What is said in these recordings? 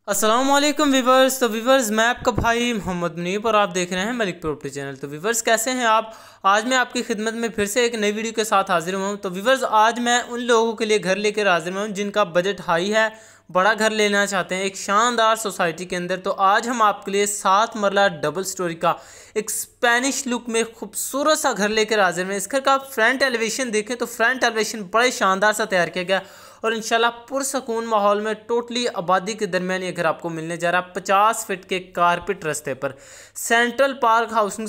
अस्सलाम वालेकुम वीवर्स। तो वीवर्स, मैं आपका भाई मोहम्मद मुनीब और आप देख रहे हैं मलिक प्रॉपर्टी चैनल। तो वीवर्स, कैसे हैं आप? आज मैं आपकी खिदमत में फिर से एक नई वीडियो के साथ हाजिर हुआ हूं। तो वीवर्स, आज मैं उन लोगों के लिए घर लेकर हाजिर हुआ हूं जिनका बजट हाई है, बड़ा घर लेना चाहते हैं एक शानदार सोसाइटी के अंदर। तो आज हम आपके लिए 7 मरला डबल स्टोरी का एक स्पेनिश लुक में खूबसूरत सा घर लेकर हाजिर हैं। इस घर का फ्रंट एलिवेशन देखें तो फ्रंट एलिवेशन बड़े शानदार सा तैयार किया गया और इंशाल्लाह पुरसकून माहौल में टोटली आबादी के दरमियान ये घर आपको मिलने जा रहा है 50 फीट के कारपेट रास्ते पर। Central park housing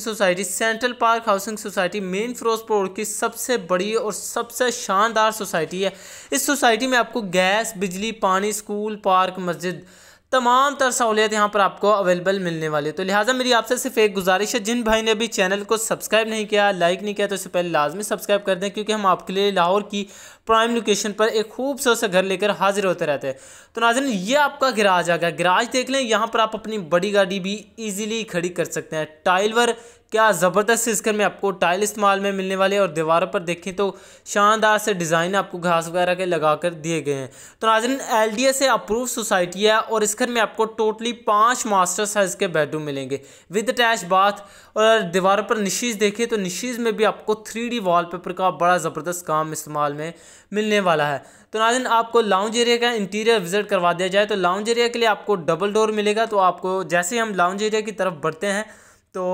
society main Firozpur road की सबसे बड़ी और सबसे शानदार सोसाइटी है। इस सोसाइटी में आपको गैस, बिजली, पानी, स्कूल, पार्क, मस्जिद, तमाम तर सहूलियत यहाँ पर आपको अवेलेबल मिलने वाली है। तो लिहाजा मेरी आपसे सिर्फ एक गुजारिश है, जिन भाई ने अभी चैनल को सब्सक्राइब नहीं किया, लाइक नहीं किया, तो इससे पहले लाजमी सब्सक्राइब कर दें, क्योंकि हम आपके लिए लाहौर की प्राइम लोकेशन पर एक खूबसूरत सा घर लेकर हाजिर होते रहते हैं। तो नाज़रीन, ये आपका गैराज आ गया। गैराज देख लें, यहाँ पर आप अपनी बड़ी गाड़ी भी ईजिली खड़ी कर सकते हैं। टाइल वर्क क्या ज़बरदस्त इस घर में आपको टाइल इस्तेमाल में मिलने वाले, और दीवारों पर देखें तो शानदार से डिज़ाइन आपको घास वगैरह के लगा कर दिए गए हैं। तो नाज़रीन, LDA से अप्रूव सोसाइटी है और इस घर में आपको टोटली 5 मास्टर साइज़ के बेडरूम मिलेंगे विद अटैच बाथ। और दीवारों पर निशीज़ देखें तो निशीज़ में भी आपको 3D वॉलपेपर का बड़ा ज़बरदस्त काम इस्तेमाल में मिलने वाला है। तो नाज़रीन, आपको लाउंज एरिया का इंटीरियर विजिट करवा दिया जाए तो लाउंज एरिया के लिए आपको डबल डोर मिलेगा। तो आपको जैसे ही हम लाउंज एरिया की तरफ बढ़ते हैं तो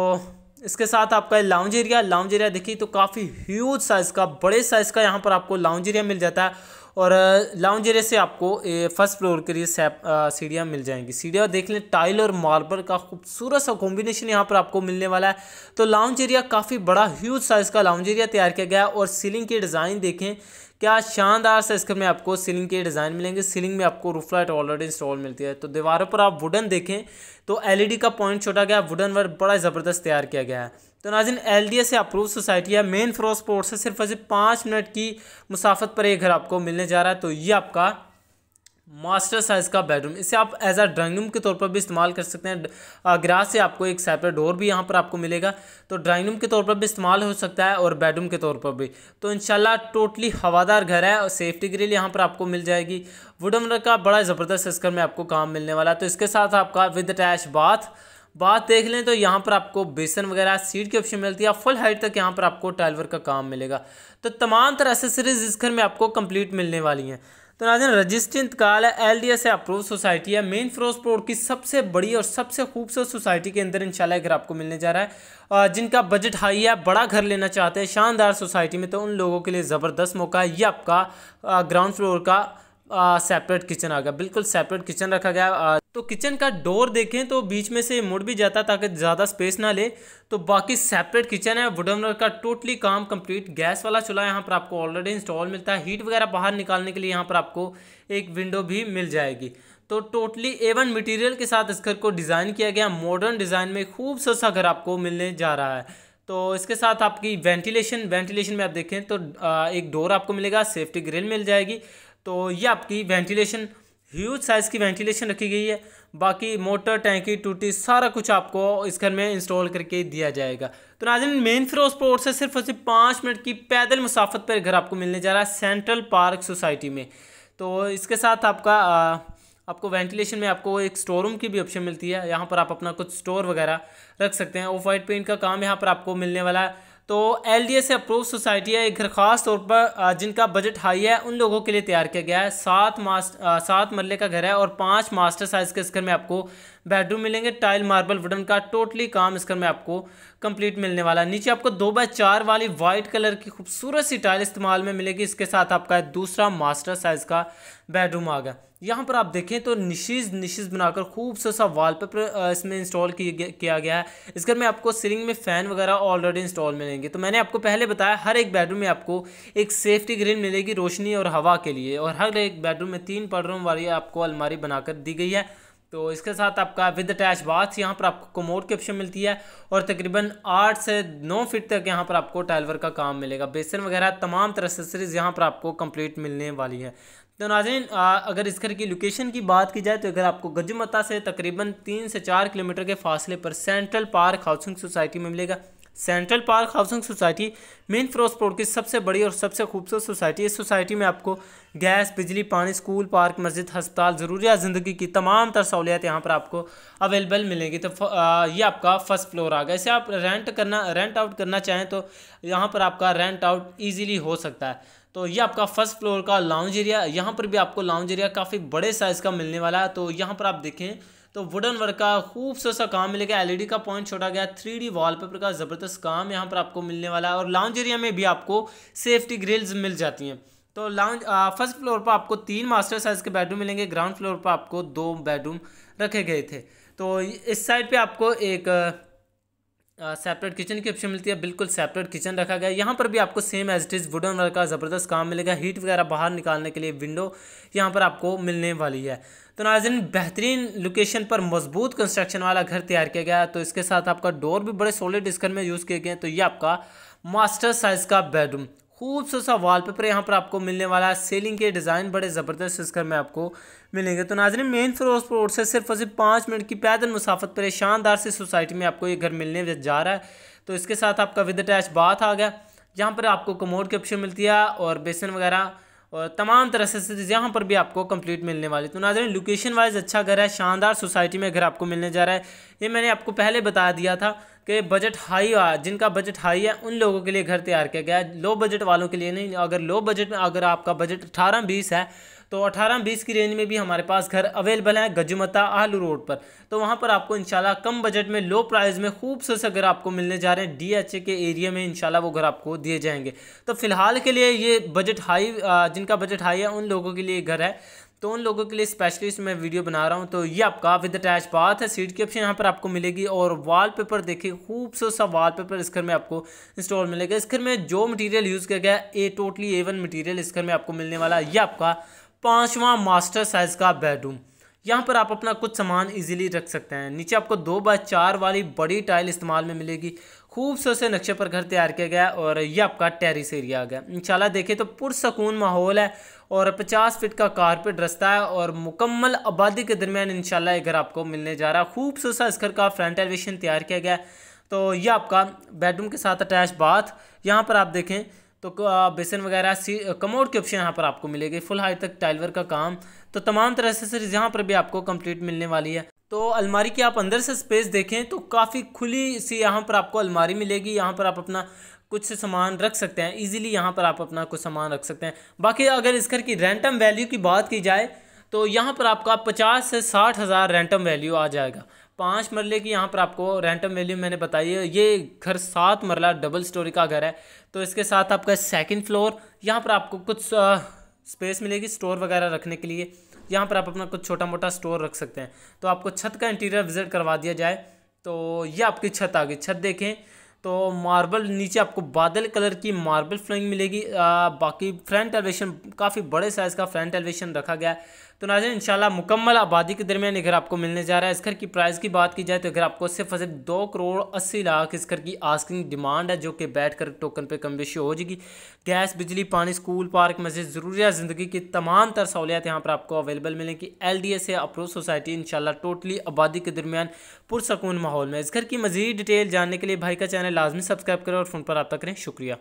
इसके साथ आपका लाउंज एरिया देखिए तो काफ़ी ह्यूज साइज़ का, बड़े साइज़ का यहाँ पर आपको लाउंज एरिया मिल जाता है। और लाउंज एरिया से आपको फर्स्ट फ्लोर के लिए सीढ़ियाँ मिल जाएंगी। सीढ़ियाँ देख लें, टाइल और मार्बल का खूबसूरत सा कॉम्बिनेशन यहाँ पर आपको मिलने वाला है। तो लाउंज एरिया काफ़ी बड़ा ह्यूज साइज़ का लाउंज एरिया तैयार किया गया है। और सीलिंग के डिज़ाइन देखें, क्या शानदार से इसके में आपको सीलिंग के डिज़ाइन मिलेंगे। सीलिंग में आपको रूफ लाइट ऑलरेडी इंस्टॉल मिलती है। तो दीवारों पर आप वुडन देखें तो LED का पॉइंट छोटा गया, वुडन वर्क बड़ा ज़बरदस्त तैयार किया गया है। तो नाज़रीन, LDA से अप्रूव सोसाइटी है, मेन फिरोजपुर से सिर्फ 5 मिनट की मुसाफत पर ये घर आपको मिलने जा रहा है। तो ये आपका मास्टर साइज़ का बेडरूम, इसे आप एज अ ड्राइंग रूम के तौर पर भी इस्तेमाल कर सकते हैं। ग्रास से आपको एक सेपरेट डोर भी यहाँ पर आपको मिलेगा, तो ड्राइंग रूम के तौर पर भी इस्तेमाल हो सकता है और बेडरूम के तौर पर भी। तो इंशाल्लाह टोटली हवादार घर है और सेफ्टी ग्रिल यहाँ पर आपको मिल जाएगी। वुडन वर्क का बड़ा ज़बरदस्त इस घर में आपको काम मिलने वाला है। तो इसके साथ आपका विद अटैच बात देख लें तो यहाँ पर आपको बेसन वगैरह सीट की ऑप्शन मिलती है। फुल हाइट तक यहाँ पर आपको टाइल वर्क का काम मिलेगा। तो तमाम तरह एसेसरीज इस घर में आपको कंप्लीट मिलने वाली हैं। तो नाज़रीन, रजिस्ट्री इंतकाल है, LDA से अप्रूव सोसाइटी है, मेन फिरोजपुर रोड की सबसे बड़ी और सबसे खूबसूरत सोसाइटी के अंदर इंशाल्लाह घर आपको मिलने जा रहा है। जिनका बजट हाई है, बड़ा घर लेना चाहते हैं शानदार सोसाइटी में, तो उन लोगों के लिए ज़बरदस्त मौका है। ये आपका ग्राउंड फ्लोर का सेपरेट किचन आ गया, बिल्कुल सेपरेट किचन रखा गया। तो किचन का डोर देखें तो बीच में से मुड़ भी जाता ताकि ज़्यादा स्पेस ना ले। तो बाकी सेपरेट किचन है, वुडन वर्क का टोटली काम कंप्लीट। गैस वाला चूल्हा यहाँ पर आपको ऑलरेडी इंस्टॉल मिलता है। हीट वगैरह बाहर निकालने के लिए यहाँ पर आपको एक विंडो भी मिल जाएगी। तो टोटली A1 मटेरियल के साथ इस घर को डिज़ाइन किया गया, मॉडर्न डिज़ाइन में खूबसूरत सा घर आपको मिलने जा रहा है। तो इसके साथ आपकी वेंटिलेशन में आप देखें तो एक डोर आपको मिलेगा, सेफ्टी ग्रिल मिल जाएगी। तो ये आपकी वेंटिलेशन ह्यूज साइज़ की वेंटिलेशन रखी गई है। बाकी मोटर, टैंकी, टूटी सारा कुछ आपको इस घर में इंस्टॉल करके दिया जाएगा। तो नाज़रीन, मेन फिरोजपुर से सिर्फ 5 मिनट की पैदल मुसाफत पर घर आपको मिलने जा रहा है सेंट्रल पार्क सोसाइटी में। तो इसके साथ आपको वेंटिलेशन में आपको एक स्टोर रूम की भी ऑप्शन मिलती है। यहाँ पर आप अपना कुछ स्टोर वगैरह रख सकते हैं। ऑफ वाइट पेंट का काम यहाँ पर आपको मिलने वाला है। तो LDA से अप्रूव सोसाइटी है। एक घर खास तौर पर जिनका बजट हाई है उन लोगों के लिए तैयार किया गया है। 7 मरले का घर है और 5 मास्टर साइज़ के इस घर में आपको बेडरूम मिलेंगे। टाइल, मार्बल, वुडन का टोटली काम इस घर में आपको कंप्लीट मिलने वाला है। नीचे आपको 2x4 वाली वाइट कलर की खूबसूरत सी टाइल इस्तेमाल में मिलेगी। इसके साथ आपका दूसरा मास्टर साइज़ का बेडरूम आ गया। यहाँ पर आप देखें तो निशीज़ बनाकर खूबसूरत सा वॉलपेपर इसमें इंस्टॉल किया गया है। इस घर में आपको सीलिंग में फ़ैन वगैरह ऑलरेडी इंस्टॉल मिलेंगे। तो मैंने आपको पहले बताया, हर एक बेडरूम में आपको एक सेफ्टी ग्रिल मिलेगी रोशनी और हवा के लिए, और हर एक बेडरूम में 3 बेडरूम वाली आपको अलमारी बनाकर दी गई है। तो इसके साथ आपका विद अटैच बाथ, यहाँ पर आपको कमोड की ऑप्शन मिलती है और तकरीबन 8 से 9 फीट तक यहाँ पर आपको टाइल वर्क का काम मिलेगा। बेसन वगैरह तमाम तरह एसेसरीज यहाँ पर आपको कंप्लीट मिलने वाली है। तो नाज़रीन, अगर इस घर की लोकेशन की बात की जाए तो अगर आपको गजमता से तकरीबन 3 से 4 किलोमीटर के फासले पर सेंट्रल पार्क हाउसिंग सोसाइटी में मिलेगा। Central park housing society main Firozpur की सबसे बड़ी और सबसे खूबसूरत सोसाइटी है। इस सोसाइटी में आपको गैस, बिजली, पानी, स्कूल, पार्क, मस्जिद, अस्पताल, ज़रूरियात ज़िंदगी की तमाम तर सहूलियत यहाँ पर आपको अवेलेबल मिलेंगी। तो ये आपका फर्स्ट फ्लोर आ गया। इसे आप रेंट आउट करना चाहें तो यहाँ पर आपका रेंट आउट ईजिली हो सकता है। तो ये आपका फर्स्ट फ्लोर का लाउंज एरिया, यहाँ पर भी आपको लाउंज एरिया काफ़ी बड़े साइज़ का मिलने वाला है। तो यहाँ पर आप देखें तो वुडन वर्क का खूबसूरत सा काम मिलेगा, एलईडी का पॉइंट छोड़ा गया, 3D वॉलपेपर का ज़बरदस्त काम यहाँ पर आपको मिलने वाला है। और लाउंज एरिया में भी आपको सेफ्टी ग्रिल्स मिल जाती हैं। तो लाउंज फर्स्ट फ्लोर पर आपको 3 मास्टर साइज़ के बेडरूम मिलेंगे, ग्राउंड फ्लोर पर आपको 2 बेडरूम रखे गए थे। तो इस साइड पे आपको एक सेपरेट किचन की ऑप्शन मिलती है, बिल्कुल सेपरेट किचन रखा गया है। यहाँ पर भी आपको same as it is wooden work का ज़बरदस्त काम मिलेगा। हीट वगैरह बाहर निकालने के लिए विंडो यहाँ पर आपको मिलने वाली है। तो नाज़रीन, बेहतरीन लोकेशन पर मजबूत कंस्ट्रक्शन वाला घर तैयार किया गया। तो इसके साथ आपका डोर भी बड़े सॉलिड इस घर में यूज़ किए गए हैं। तो ये आपका मास्टर साइज़ का बेडरूम, खूबसूरत सा वॉलपेपर यहाँ पर आपको मिलने वाला है। सीलिंग के डिज़ाइन बड़े ज़बरदस्त इस घर में आपको मिलेंगे। तो नाज़रीन, मेन फिरोजपुर रोड से सिर्फ और सिर्फ 5 मिनट की पैदल मुसाफत पर शानदार सी सोसाइटी में आपको ये घर मिलने जा रहा है। तो इसके साथ आपका विद अटैच बाथ आ गया। यहाँ पर आपको कमोड की ऑप्शन मिलती है और बेसन वगैरह और तमाम तरह से यहाँ पर भी आपको कंप्लीट मिलने वाली। तो नाज़रीन, लोकेशन वाइज अच्छा घर है, शानदार सोसाइटी में घर आपको मिलने जा रहा है। ये मैंने आपको पहले बता दिया था कि बजट हाई, जिनका बजट हाई है उन लोगों के लिए घर तैयार किया गया है, लो बजट वालों के लिए नहीं। अगर लो बजट में अगर आपका बजट 18-20 है तो 18-20 की रेंज में भी हमारे पास घर अवेलेबल है गजुमता आलू रोड पर। तो वहाँ पर आपको इंशाल्लाह कम बजट में लो प्राइस में खूबसूरत घर आपको मिलने जा रहे हैं। DHA के एरिया में इंशाल्लाह वो घर आपको दिए जाएंगे। तो फिलहाल के लिए ये बजट हाई, जिनका बजट हाई है उन लोगों के लिए घर है। तो उन लोगों के लिए स्पेशलिस्ट मैं वीडियो बना रहा हूँ। तो ये आपका विद अटैच बाथ है, सीट की ऑप्शन यहाँ पर आपको मिलेगी। और वॉलपेपर देखिए, खूबसूरत सा वॉलपेपर इस घर में आपको इंस्टॉल मिलेगा। इस घर में जो मटेरियल यूज़ किया गया है टोटली A1 मटेरियल इस घर में आपको मिलने वाला है। ये आपका 5वां मास्टर साइज़ का बेडरूम, यहाँ पर आप अपना कुछ सामान इजीली रख सकते हैं। नीचे आपको 2x4 वाली बड़ी टाइल इस्तेमाल में मिलेगी। खूबसूरत से नक्शे पर घर तैयार किया गया और ये आपका टेरिस एरिया आ गया। इंशाल्लाह देखें तो पुरसकून माहौल है और 50 फीट का कारपेट रास्ता है और मुकम्मल आबादी के दरमियान इंशाल्लाह ये घर आपको मिलने जा रहा है। खूबसूरत सा इस घर का फ्रंट एलिवेशन तैयार किया गया। तो ये आपका बेडरूम के साथ अटैच बाथ, यहाँ पर आप देखें तो बेसन वगैरह कमोड की ऑप्शन यहाँ पर आपको मिलेगी। फुल हाइट तक टाइलवर का काम, तो तमाम तरह से यहाँ पर भी आपको कंप्लीट मिलने वाली है। तो अलमारी की आप अंदर से स्पेस देखें तो काफ़ी खुली सी यहाँ पर आपको अलमारी मिलेगी। यहाँ पर आप अपना कुछ सामान रख सकते हैं इजीली, यहाँ पर आप अपना कुछ सामान रख सकते हैं। बाकी अगर इस घर की रेंटम वैल्यू की बात की जाए तो यहाँ पर आपका 50 से 60 हज़ार रेंटम वैल्यू आ जाएगा। 5 मरले की यहाँ पर आपको रेंटम वैल्यू मैंने बताई है। ये घर 7 मरला डबल स्टोरी का घर है। तो इसके साथ आपका सेकंड फ्लोर, यहाँ पर आपको कुछ स्पेस मिलेगी स्टोर वगैरह रखने के लिए। यहाँ पर आप अपना कुछ छोटा मोटा स्टोर रख सकते हैं। तो आपको छत का इंटीरियर विजिट करवा दिया जाए तो ये आपकी छत आ गई। छत देखें तो मार्बल, नीचे आपको बादल कलर की मार्बल फ्लोइंग मिलेगी। बाकी फ्रंट एलिवेशन काफ़ी बड़े साइज़ का फ्रंट एलिवेशन रखा गया है। तो नाज़रीन, इंशाल्लाह मुकम्मल आबादी के दरमियान ये घर आपको मिलने जा रहा है। इस घर की प्राइस की बात की जाए तो घर आपको सिर्फ 2 करोड़ 80 लाख इस घर की आस्किंग डिमांड है, जो कि बैठ कर टोकन पे कम बेशी हो जाएगी। गैस, बिजली, पानी, स्कूल, पार्क, मस्जिद, ज़रूरियात ज़िंदगी की तमाम तर सहूलियत यहाँ पर आपको अवेलेबल मिलेंगी। LDA से अप्रूव सोसाइटी इंशाल्लाह टोटली आबादी के दरमियान पुरसकून माहौल में। इस घर की मज़ीद डिटेल जानने के लिए भाई का चैनल लाजमी सब्सक्राइब करें और फ़ोन पर रब्ता करें। शुक्रिया।